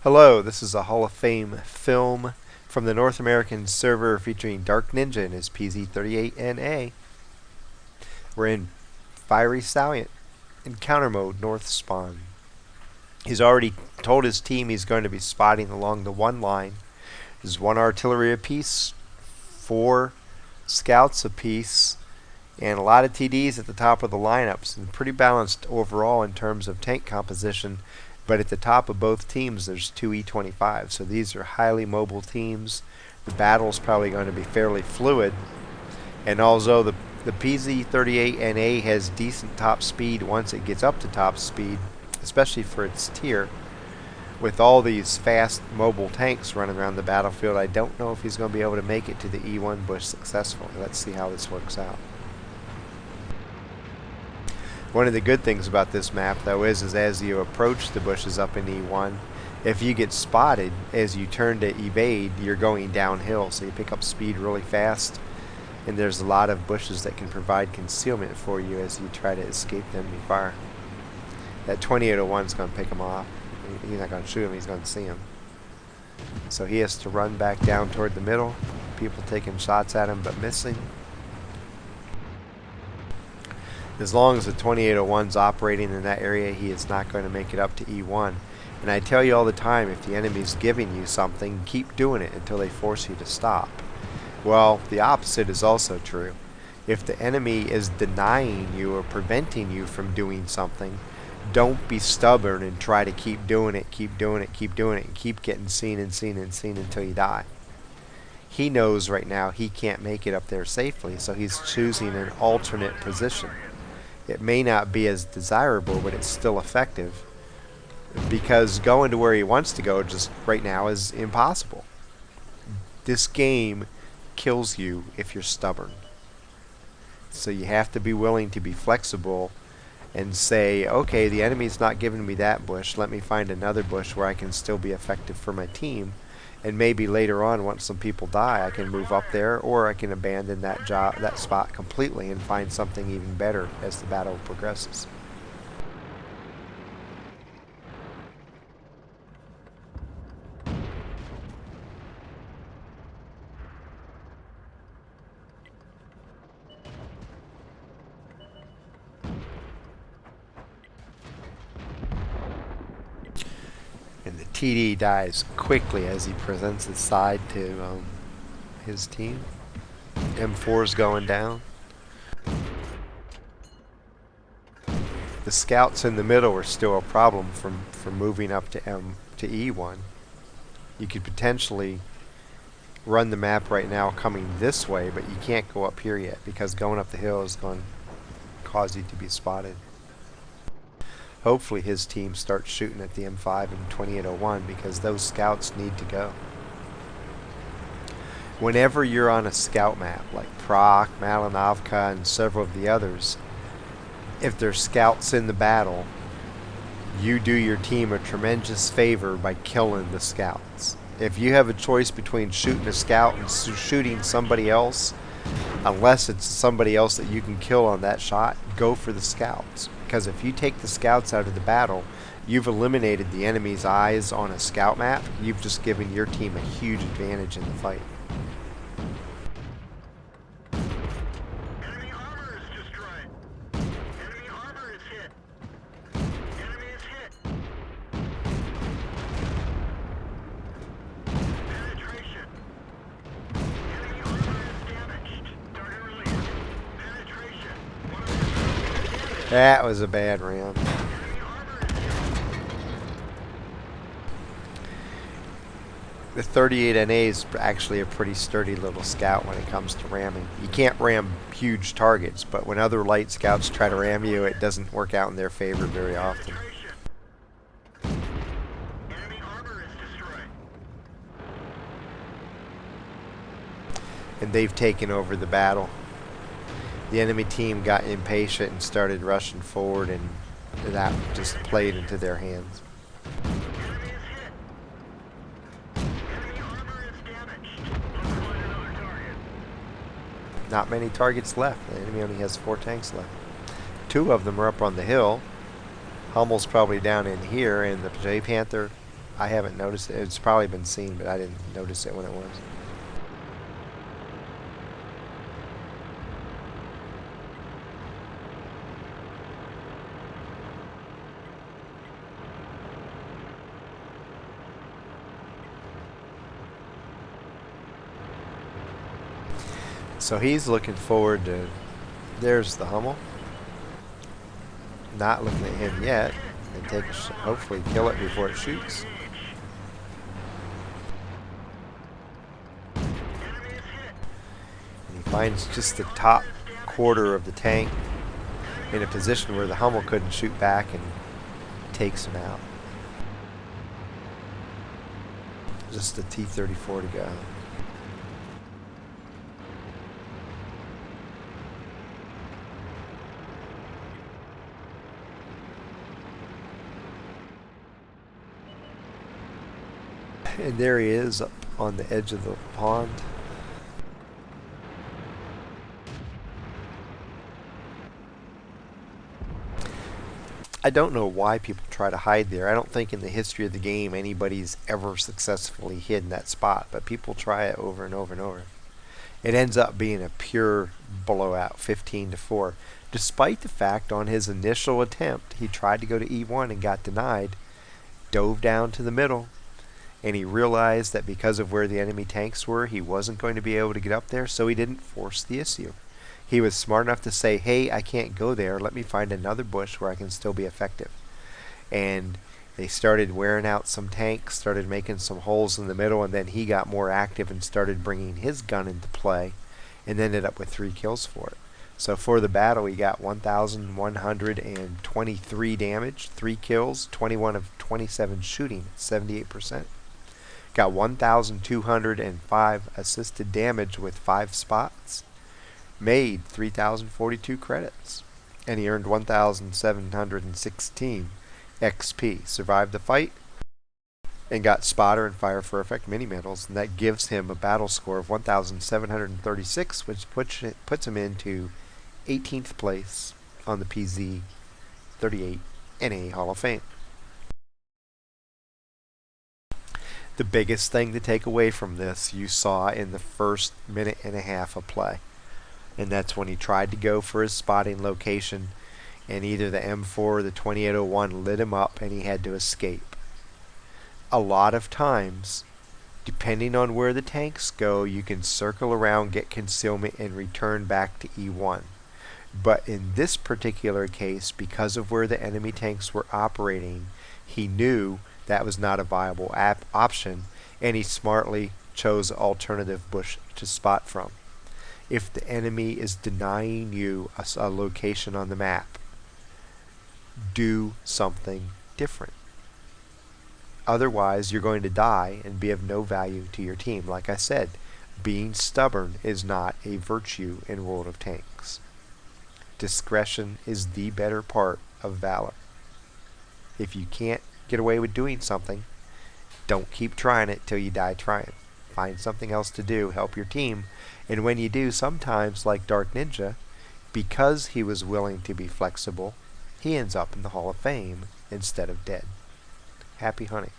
Hello, this is a Hall of Fame film from the North American server featuring Dark Ninja and his Pz38nA. We're in Fiery Salient, encounter mode, north spawn. He's already told his team he's going to be spotting along the one line. There's one artillery apiece, 4 scouts apiece, and a lot of TDs at the top of the lineups, and pretty balanced overall in terms of tank composition. But at the top of both teams, there's 2 E25s, so these are highly mobile teams. The battle's probably going to be fairly fluid, and although the Pz38nA has decent top speed once it gets up to top speed, especially for its tier, with all these fast mobile tanks running around the battlefield, I don't know if he's going to be able to make it to the E1 bush successfully. Let's see how this works out. One of the good things about this map, though, is as you approach the bushes up in E1, if you get spotted as you turn to evade, you're going downhill, so you pick up speed really fast, and there's a lot of bushes that can provide concealment for you as you try to escape enemy fire. That 2801 is going to pick him off. He's not going to shoot him, he's going to see him. So he has to run back down toward the middle. People taking shots at him but missing. As long as the 2801's operating in that area, he is not going to make it up to E1. And I tell you all the time, if the enemy's giving you something, keep doing it until they force you to stop. Well, the opposite is also true. If the enemy is denying you or preventing you from doing something, don't be stubborn and try to keep doing it, keep doing it, keep doing it, and keep getting seen and seen and seen until you die. He knows right now he can't make it up there safely, so he's choosing an alternate position. It may not be as desirable, but it's still effective, because going to where he wants to go just right now is impossible. This game kills you if you're stubborn. So you have to be willing to be flexible and say, okay, the enemy's not giving me that bush, let me find another bush where I can still be effective for my team, and maybe later on, once some people die, I can move up there, or I can abandon that spot completely and find something even better as the battle progresses. And the TD dies quickly as he presents his side to his team. M4's going down. The scouts in the middle are still a problem from moving up to E1. You could potentially run the map right now coming this way, but you can't go up here yet because going up the hill is going to cause you to be spotted. Hopefully his team starts shooting at the M5 and 2801 because those scouts need to go. Whenever you're on a scout map like Proc, Malinovka, and several of the others, if there's scouts in the battle, you do your team a tremendous favor by killing the scouts. If you have a choice between shooting a scout and shooting somebody else, unless it's somebody else that you can kill on that shot, go for the scouts. Because if you take the scouts out of the battle, you've eliminated the enemy's eyes on a scout map. You've just given your team a huge advantage in the fight. Enemy armor is destroyed. Enemy armor is hit. Enemy is hit. Penetration. Enemy armor is damaged. Target release. Penetration. One of the That was a bad round. enemy armor is hit. The 38NA is actually a pretty sturdy little scout when it comes to ramming. You can't ram huge targets, but when other light scouts try to ram you, it doesn't work out in their favor very often. Penetration. Enemy armor is destroyed. And they've taken over the battle. The enemy team got impatient and started rushing forward, and that just played into their hands. Enemy is hit. Enemy armor is damaged. Let's find another target. Not many targets left. The enemy only has 4 tanks left. 2 of them are up on the hill. Hummel's probably down in here, and the J Panther I haven't noticed it. It's probably been seen, but I didn't notice it when it was. So he's looking forward to. There's the Hummel. Not looking at him yet, and hopefully kill it before it shoots. And he finds just the top quarter of the tank in a position where the Hummel couldn't shoot back and takes him out. Just a T-34 to go. And there he is up on the edge of the pond. I don't know why people try to hide there. I don't think in the history of the game anybody's ever successfully hidden that spot, but people try it over and over and over. It ends up being a pure blowout, 15-4. Despite the fact on his initial attempt, he tried to go to E1 and got denied, dove down to the middle, and he realized that because of where the enemy tanks were, he wasn't going to be able to get up there, so he didn't force the issue. He was smart enough to say, hey, I can't go there. Let me find another bush where I can still be effective. And they started wearing out some tanks, started making some holes in the middle, and then he got more active and started bringing his gun into play and ended up with 3 kills for it. So for the battle, he got 1,123 damage, 3 kills, 21 of 27 shooting, 78%. Got 1,205 assisted damage with 5 spots. Made 3,042 credits. And he earned 1,716 XP. Survived the fight and got spotter and fire for effect mini medals. And that gives him a battle score of 1,736, which puts him into 18th place on the Pz38nA Hall of Fame. The biggest thing to take away from this you saw in the first minute and a half of play. And that's when he tried to go for his spotting location, and either the M4 or the 2801 lit him up and he had to escape. A lot of times, depending on where the tanks go, you can circle around, get concealment, and return back to E1. But in this particular case, because of where the enemy tanks were operating, he knew that was not a viable option, and he smartly chose an alternative bush to spot from. If the enemy is denying you a location on the map, do something different. Otherwise, you're going to die and be of no value to your team. Like I said, being stubborn is not a virtue in World of Tanks. Discretion is the better part of valor. If you can't get away with doing something, don't keep trying it till you die trying. Find something else to do, help your team, and when you do, sometimes, like Dark Ninja, because he was willing to be flexible, he ends up in the Hall of Fame instead of dead. Happy hunting.